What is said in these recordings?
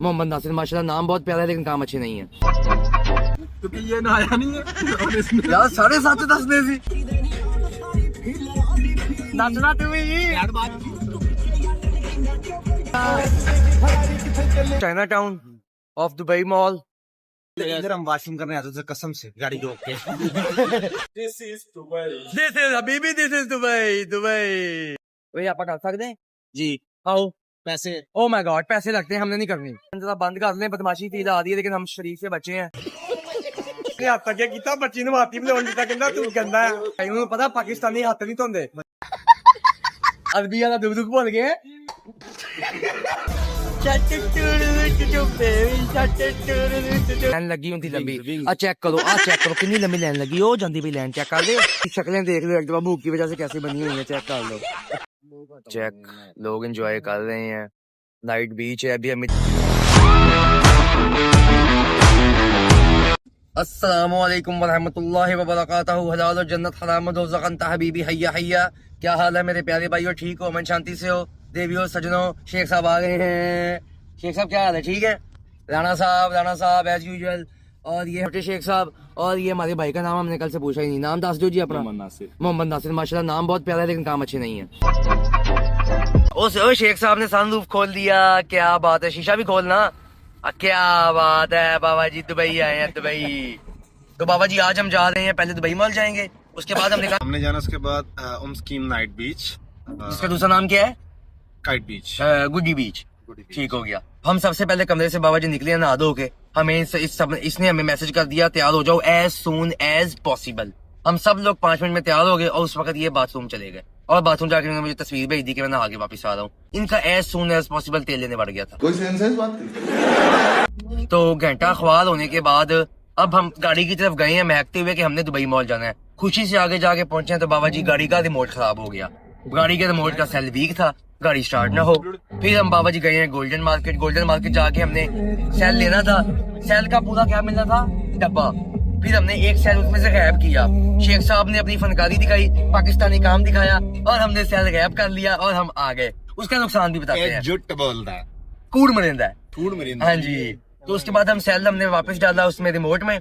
मोहम्मद नासिर माशाल्लाह नाम बहुत प्यारा है लेकिन काम अच्छे नहीं है क्योंकि ये ना आया नहीं है और इसमें यार 7.5 दसने सी दसना Chinatown of Dubai mall इधर हम वॉशरूम करने आते थे कसम से गाड़ी रोक के दिस इज हबीबी दिस इज दुबई वही आप कर सकते हैं जी आओ पैसे ओ माय गॉड पैसे लगते हैं हमने नहीं करनी जरा बंद कर लें बदमाशी की आ रही है लेकिन हम शरीफ से बच्चे हैं हथ अगे किया बच्ची ने हाथी बनाने दिता कहना तू गंदा है कहीं पता पाकिस्तानी हथ नहीं धोंदे अरबी वाला दुख भुल गए लाइन लगी होंगी लंबी आ चेक करो कितनी लंबी लाइन लगी हो जाती पई लाइन चेक कर लो शक्लें देख लो एक दफा भूख की वजह से कैसी बनी हुई है चेक कर लो चेक लोग एंजॉय कर रहे हैं नाइट बीच है अभी हम अस्सलामु अलैकुम वरहमतुल्लाहि वबरकातुहू हलाल और जन्नत हराम दोज़ख अंत हबीबी हय्या हय्या क्या हाल है मेरे प्यारे भाइयों ठीक हो अमन शांति से हो देवियों सजनों शेख साहब आ गए हैं शेख साहब क्या हाल है ठीक है राणा साहब एज यूजुअल और ये छोटे शेख साहब और ये हमारे भाई का नाम हमने कल से पूछा ही नहीं नाम दस दो जी अपना मोहम्मद नासिर माशाल्लाह नाम बहुत प्यारा है लेकिन काम अच्छे नहीं है ओ शेख साहब ने सनरूफ खोल दिया क्या बात है शीशा भी खोलना क्या बात है बाबा जी दुबई आए हैं दुबई तो बाबा जी आज हम जा रहे हैं पहले दुबई मॉल जाएंगे उसके बाद हमने जाना उसके बाद स्कीम नाइट बीच इसका दूसरा नाम क्या है काइट बीच गुडी बीच ठीक हो गया हम सबसे पहले कमरे से बाबा जी निकले नहा धो के हमें इसने हमें मैसेज कर दिया तैयार हो जाओ एज सून एज पॉसिबल हम सब लोग 5 मिनट में तैयार हो गए और उस वक्त ये बाथरूम चले गए और बाथरूम जाकर उन्होंने मुझे तस्वीर भेज दी कि मैं नहा के वापस आ रहा हूँ इनका एज सून एज पॉसिबल तेल लेने बढ़ गया था कोई सेंस है इस बात तो घंटा अखबार होने के बाद अब हम गाड़ी की तरफ गए हैं महकते हुए कि हमने दुबई मॉल जाना है खुशी से आगे जाके पहुंचे तो बाबा जी गाड़ी का रिमोट खराब हो गया गाड़ी के रिमोट का सेल वीक था गाड़ी स्टार्ट ना हो फिर हम बाबा जी गए हैं गोल्डन मार्केट जाके हमने सेल लेना था सेल का पूरा क्या मिलना था डब्बा फिर हमने एक सेल उसमें से गायब किया शेख साहब ने अपनी फनकारी दिखाई पाकिस्तानी काम दिखाया और हमने सेल गायब कर लिया और हम आ गए उसका नुकसान भी बताते हैं जुट बोलता है कूड़ मरिंदा है हाँ जी तो उसके बाद हमने वापस डाला उसमें रिमोट में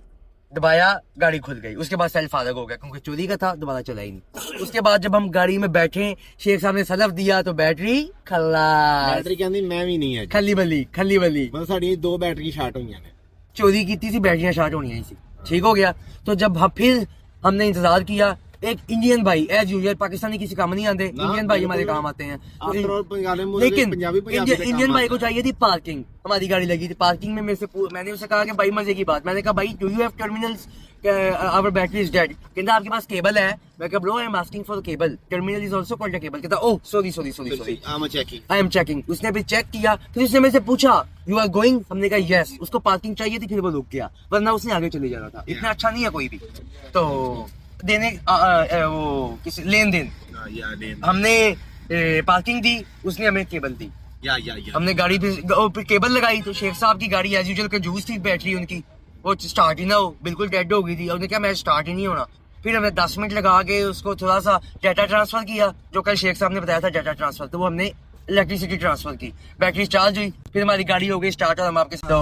दबाया गाड़ी खुल गई उसके बाद सेल फारग हो गया क्योंकि चोरी का था दोबारा चला ही नहीं उसके बाद जब हम गाड़ी में बैठे शेख साहब ने सलफ दिया तो बैटरी बैटरी कहती मैं भी नहीं है खली बली मतलब साड़ी 2 बैटरी शार्ट हुई ने चोरी की थी बैटरियां शार्ट होनी थी ठीक हो गया तो जब फिर हमने इंतजार किया एक इंडियन भाई एज यूजुअल पाकिस्तानी किसी काम नहीं आते इंडियन भाई हमारे काम आते हैं लेकिन इंडियन भाई को चाहिए थी पार्किंग हमारी गाड़ी लगी थी पार्किंग में मैंने उसे कहा कि भाई मजे की बात मैंने कहा भाई do you have terminals our battery is dead कहता आपके पास केबल है मैं कहा bro I am asking for cable terminal is also called a cable कहता oh sorry I am checking उसने फिर चेक किया फिर उसने मेरे से पूछा यू आर गोइंग हमने कहा यस उसको पार्किंग चाहिए थी फिर वो रुक गया वरना उसने आगे चले जाना था इतना अच्छा नहीं है कोई भी तो देने वो किसी लेन देन हमने पार्किंग दी उसने हमें केबल दी हमने गाड़ी पे केबल लगाई तो शेख साहब की गाड़ी एज यूजुअल कंजूस थी बैटरी उनकी वो स्टार्ट ही ना हो बिल्कुल डेड हो गई थी उन्होंने क्या मैं स्टार्ट ही नहीं होना फिर हमने 10 मिनट लगा के उसको थोड़ा सा डाटा ट्रांसफर किया जो कल शेख साहब ने बताया था डाटा ट्रांसफर तो वो हमने इलेक्ट्रिसिटी ट्रांसफर की बैटरी चार्ज हुई फिर हमारी गाड़ी हो गई स्टार्ट और हम आपके तो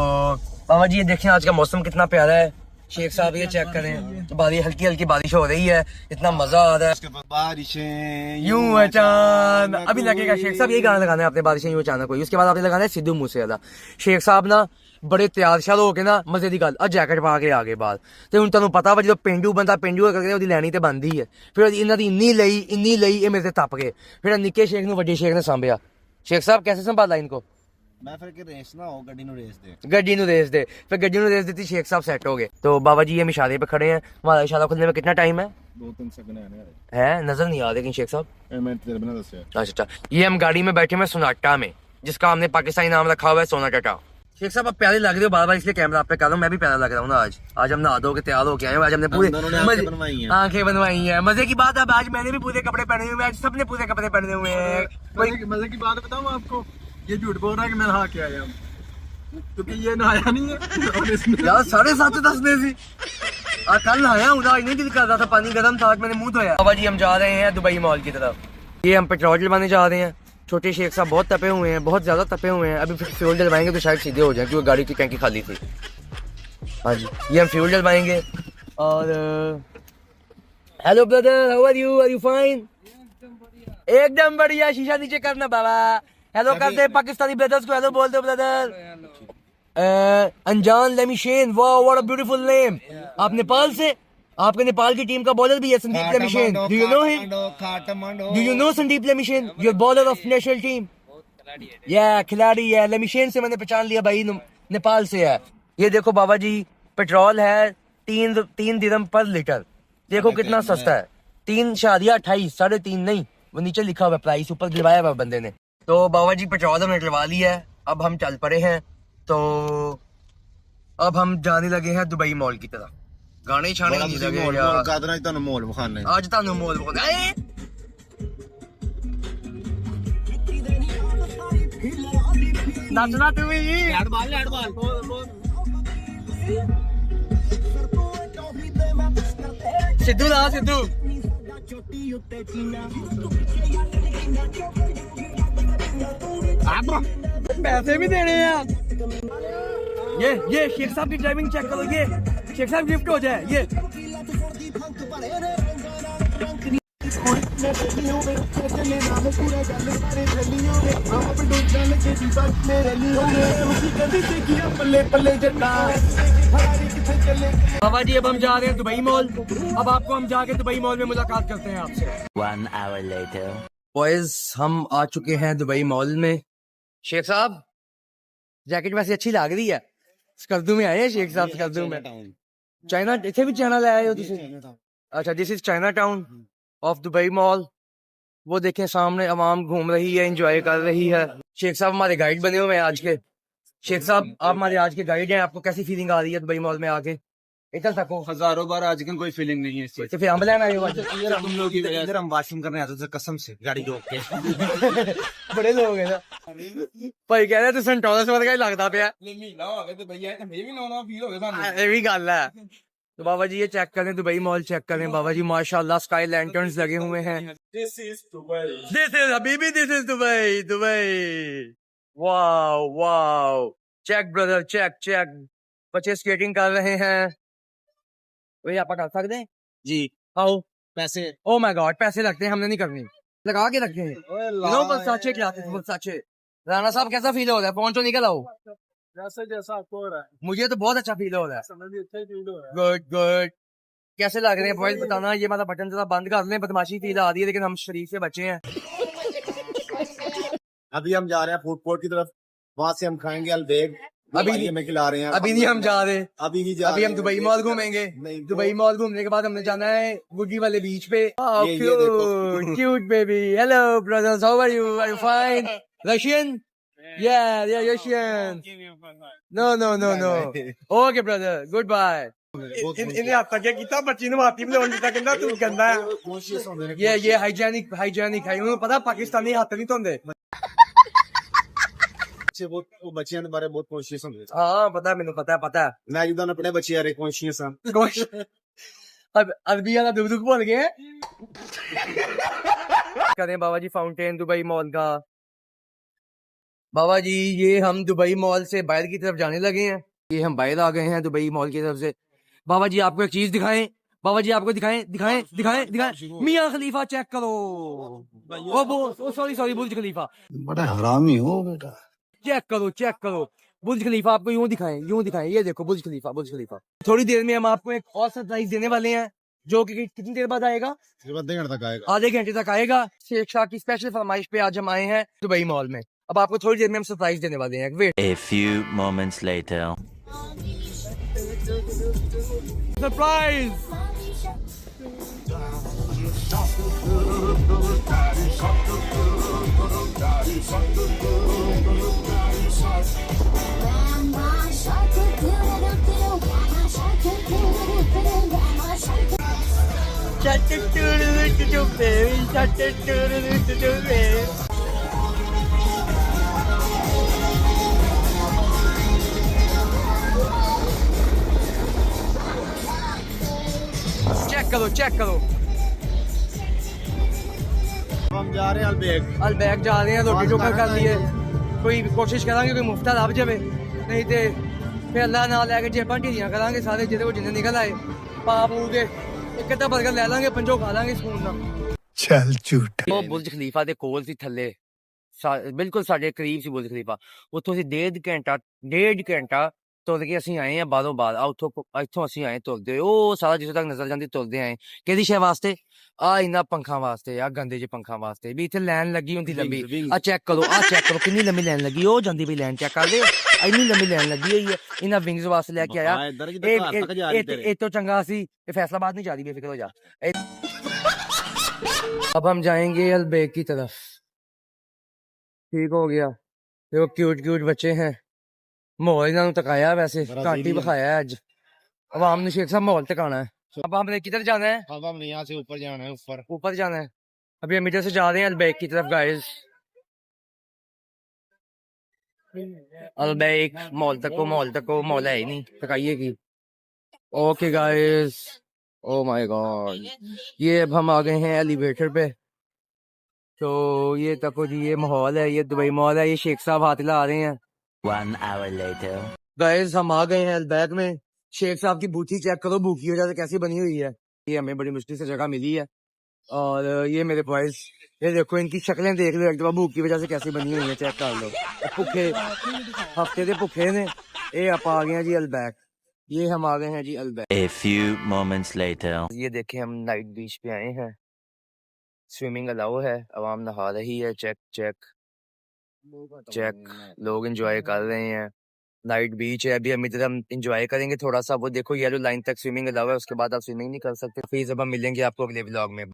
बाबा जी ये देखें आज का मौसम कितना प्यारा है शेख साहब ये चेक करें तो हल्की हल्की बारिश हो रही है इतना मजा आ रहा है बारिशें यूं अचानक अभी लगेगा शेख साहब यही गाना लगाना है आपने बारिशें यूं अचानक हुई उसके बाद आपने लगाना है सिद्धू मूसेवाला शेख साहब ना बड़े तैयार शाल हो के ना मजे की गल जैकेट पा के आ गए बाहर तो हूँ तुहानूं पता वा जो पेंडू बंदा पेंडू करके ਉਹਦੀ ਲੈਣੀ ਤੇ ਬੰਦੀ ਹੈ ਫਿਰ ਇਹਨਾਂ ਦੀ ਇੰਨੀ ਲਈ ਇਹ ਮੇਰੇ ਤੇ ਤੱਪ ਗਏ ਫਿਰ ਨਿੱਕੇ ਸ਼ੇਖ ਨੂੰ ਵੱਡੇ ਸ਼ੇਖ ਨੇ ਸਾਂਭਿਆ शेख साहब कैसे संभाला इनको मैं फिर कि रेस ना हो गड्डी नु रेस दे फिर गड्डी नु रेस देती शेख साहब सेट हो गए तो बाबा जी हम इशारे पे खड़े हैं हमारा इशारा खुलने में कितना टाइम है 2-3 सेकंड है नजर नहीं आ रहे शेख साहब मैं तेरे बिना दस्या अच्छा ये हम गाड़ी में बैठे हैं सोनाटा में जिसका हमने पाकिस्तानी नाम रखा हुआ है सोनाटा शेख साहब आप प्यारे लग रहे हो बार इसलिए कैमरा आप पे कर रहा हूँ मैं भी प्यारा लग रहा हूँ ना आज हम नहा धो के तैयार होके आए आज हमने पूरे आंखें बनवाई हैं मजे की बात अब आज मैंने भी पूरे कपड़े पहने हुए हैं आज सबने पूरे कपड़े पहने हुए हैं मजे की बात बताऊँ आपको ये झूठ बोल रहा है कि मैं नहा के आया हूँ क्योंकि ये नहाया नहीं है और इसमें यार 7.5 दसने सी कल नहाया हूँ आज नहीं दिल कर रहा था पानी गर्म था आज मैंने मुंह धोया बाबा जी हम जा रहे हैं दुबई मॉल की तरफ ये हम पेट्रोल डलवाने जा रहे हैं छोटे शेख साहब बहुत तपे हुए हैं, बहुत ज़्यादा तपे हुए हैं। अभी फिर फ्यूल डलवाएंगे तो शायद सीधे हो जाए, क्योंकि गाड़ी की टैंकी खाली थी। हाँ जी, ये हम फ्यूल डलवाएंगे। और hello brother, how are you fine? एकदम बढ़िया। शीशा नीचे करना बाबा। हेलो करते हैं पाकिस्तानी ब्रदर्स को, हेलो बोल दो ब्रदर। अनजान लेमिशेन, वाह व्हाट अ ब्यूटीफुल नेम। आप नेपाल से? आपके नेपाल की टीम का बॉलर भी है Sandeep Lamichhane. Do you know him? Do you know Sandeep Lamichhane? Your bowler of national team. या खिलाड़ी है लेमिशेन से, मैंने पहचान लिया भाई, नेपाल से है। ये देखो बाबा जी, पेट्रोल है 3 दिरहम पर लीटर। देखो कितना सस्ता है। 3.28, 3.5 नहीं, वो नीचे लिखा हुआ प्राइस, ऊपर दिलवाया हुआ बंदे ने। तो बाबा जी पेट्रोल हमने डलवा लिया है, अब हम चल पड़े हैं। तो अब हम जाने लगे हैं दुबई मॉल की तरफ। गाने छाने नहीं लगे यार, मोल विखाने आज तानू मॉल विखाने। नचना तू भी सिद्धू ला सिद्धू। पैसे भी देने हैं। ये शेख साहब की ड्राइविंग चेक करो, ये शेख साहब गिफ्ट हो जाए। ये बाबा जी अब हम जा रहे हैं दुबई मॉल। अब आपको हम जाके दुबई मॉल में मुलाकात करते हैं आपसे। 1 hour later. बॉयज हम आ चुके हैं दुबई मॉल में। शेख साहब जैकेट वैसे अच्छी लग रही है। स्कर्दू में आए हैं शेख साहब, स्कर्दू में। चाइना इतने भी चाइना लाए हो तुसी? अच्छा, this is China town of Dubai mall. वो देखें सामने आवाम घूम रही है, एंजॉय कर रही है। शेख साहब हमारे गाइड बने हुए हैं आज के। शेख साहब आप हमारे आज के गाइड हैं, आपको कैसी फीलिंग आ रही है दुबई मॉल में आके? इधर तक हजारों बार आज कल कोई फीलिंग नहीं है इस तो फिर हम लेना है तुम लोग की वजह से। हम वॉशरूम करने आते थे कसम से गाड़ी रोक के। बड़े लोग हैं ना भाई, कह रहे तू सेंटोरस वर्गा ही लगता पिया। ये भी गल है। तो बाबा जी ये चेक करें, दुबई मॉल चेक करें बाबा जी, माशाल्लाह स्काई लैंटर्न्स लगे हुए हैं। दिस इज हबीबी, this is Dubai, Dubai. Wow wow, check brother, check check. बच्चे स्केटिंग कर रहे हैं। वही आप कर सकते हैं जी। आओ पैसे। ओ माय गॉड, पैसे लगते हैं, हमने नहीं करनी, लगा के रखे हैं। नो बरसाचे क्लासेस, बरसाचे। राणा साहब कैसा फील हो रहा है? फोन तो निकल आओ। जैसा आपको हो रहा है मुझे तो बहुत अच्छा फील हो रहा है। Good good. कैसे लग रहे हैं बॉयज बताना। ये वाला बटन जरा बंद कर लें, बदमाशी फील आ रही है, लेकिन हम शरीफ से बचे हैं। अभी हम जा रहे हैं फूड कोर्ट की तरफ, वहाँ से हम खाएंगे अलबेग। अभी हमें खिला रहे हैं। अभी नहीं हम जा रहे, अभी अभी हम दुबई मॉल घूमेंगे। दुबई मॉल घूमने के बाद हमने जाना है गुड्डी वाले बीच पे। Cute baby. Hello brothers, how are you? Are you fine? Russian? Yeah, Russian. No. Okay, brother. Goodbye. इन्हें आप तक कितना बच्ची ने माती में लोन दिता कहना तू गंदा है। ये हाइजेनिक है। उन्हें पता पाकिस्तानी हाथ नहीं धोंदे। वो बच्चियां दे बारे बहुत कॉन्शियस होंदे। हाँ पता, मैंने पता है। मैं जिदा अपने बच्चे यारे कॉन्शियस हां। अब अरबी वाला दुख बोल गए। करें बाबा जी फाउंटेन दुबई मॉल का। बाबा जी ये हम दुबई मॉल से बाहर की तरफ जाने लगे हैं। ये हम बाहर आ गए हैं दुबई मॉल की तरफ से। बाबा जी आपको एक चीज दिखाएं। बाबा जी आपको दिखाएं। मियां खलीफा चेक करो। ओ सॉरी बुर्ज खलीफा। बड़ा हरामी हो बेटा। चेक करो बुर्ज खलीफा। आपको यूं दिखाएं। ये देखो बुर्ज खलीफा। थोड़ी देर में हम आपको एक और सरप्राइज देने वाले हैं, जो कि कितनी देर बाद आएगा? आधे घंटे तक आएगा। शेख शाह की स्पेशल फरमाइश पे आज हम आए हैं दुबई मॉल में। अब आपको थोड़ी देर में हम सरप्राइज देने वाले हैं। Wait. A few moments later. Surprise. Check करो। हम जा रहे हैं अलबेग अलबैग जा रहे हैं, रोटी टोकर कर लिए, कोई कोशिश करांगे कोई मुफ्ता ਲੱਭ ਜਾਵੇ, नहीं ਤੇ फिर अल्लाह ना लैके जेबां ढीलियां करांगे सारे ਜਿਹਦੇ ਕੋਲ ਜਿੰਨੇ ਨਿਕਲ ਆਏ, ਪਾ ਪੂ ਕੇ ਇੱਕ ਅੱਧਾ 버ਗਰ ਲੈ ਲਾਂਗੇ, ਪੰਜੋ ਖਾ ਲਾਂਗੇ ਸਕੂਨ ਨਾਲ। ਚੱਲ ਝੂਠ। ਉਹ ਬੁਰਜ ਖਲੀਫਾ ਦੇ ਕੋਲ ਸੀ ਥੱਲੇ, ਬਿਲਕੁਲ ਸਾਡੇ ਕਰੀਬ ਸੀ ਬੁਰਜ ਖਲੀਫਾ, ਉੱਥੋਂ ਅਸੀਂ ਡੇਢ ਘੰਟਾ ਤੁਰ ਕੇ ਅਸੀਂ ਆਏ ਆ ਬਾਹਰੋਂ ਬਾਹਰ, ਇੱਥੋਂ ਅਸੀਂ ਆਏ ਤੁਰਦੇ, ਉਹ ਸਾਰਾ ਜਿੱਥੋਂ ਤੱਕ ਨਜ਼ਰ ਜਾਂਦੀ ਤੁਰਦੇ ਆਏ, ਕਿਹਦੀ ਸ਼ੈ ਵਾਸਤੇ, ਆ ਇਹਨਾਂ ਪੰਖਾਂ ਵਾਸਤੇ, ਆ ਗੰਦੇ ਜਿਹੇ ਪੰਖਾਂ ਵਾਸਤੇ, ਵੀ ਇੱਥੇ ਲਾਈਨ ਲੱਗੀ ਹੁੰਦੀ ਲੰਬੀ, ਆ ਚੈੱਕ ਕਰੋ ਕਿੰਨੀ ਲੰਬੀ ਲਾਈਨ ਲੱਗੀ, ਉਹ ਜਾਂਦੀ ਪਈ ਲਾਈਨ ਚੈੱਕ ਕਰਦੇ, ਇੰਨੀ ਲੰਬੀ ਲਾਈਨ ਲੱਗੀ ਹੋਈ ਹੈ, ਇਹਨਾਂ ਵਿੰਗਸ ਵਾਸਤੇ ਲੈ ਕੇ ਆਇਆ, ਇਹ ਤੋਂ ਚੰਗਾ ਸੀ ਇਹ फैसलाबाद नहीं जा रही, बेफिक्र हो जा। अब हम जाएंगे अलबेग की तरफ, ठीक हो गया, देखो क्यूट बच्चे हैं, माहौल इन्होंने तकाया, वैसे घाट ही बखाया है अज अवाम ने, शेख साहब माहौल तकाना है। अब हमने किधर जाना है, अब हमने यहाँ से ऊपर जाना है, ऊपर जाना है, अभी हम इधर से जा रहे हैं अलबेग की तरफ गाइस, अलबेग माहौल तको माहौल है ही नहीं, तकाइए की। Okay guys, oh my God, ये अब हम आ गए हैं एलिवेटर पे, तो ये तको जी ये माहौल है, ये दुबई मॉल है, ये शेख साहब हाथ ला रहे हैं। 1 hour later. गाइस हम आ गए हैं अलबैग में, शेख साहब की बूथी चेक करो, भूखी वजह से कैसी बनी हुई है, ये हमें बड़ी मुश्किल से जगह मिली है, और ये मेरे बॉयज, ये देखो इनकी शक्लें देख लो, एक दफा भूख की वजह से कैसी बनी हुई है, चेक कर लो, भूखे हफ्ते के भूखे ने, ये आप आ गए हैं जी अलबैग, ये हम आ गए हैं जी Alibag. A few moments later. ये देखें हम नाइट बीच पे आए हैं, स्विमिंग अलाउ है, आवाम नहा रही है, चेक लोग एंजॉय कर रहे हैं, नाइट बीच है, अभी हम इधर हम एंजॉय करेंगे थोड़ा सा, वो देखो येलो लाइन तक स्विमिंग अलाउ है, उसके बाद आप स्विमिंग नहीं कर सकते। फिर अब हम मिलेंगे आपको अगले व्लॉग में।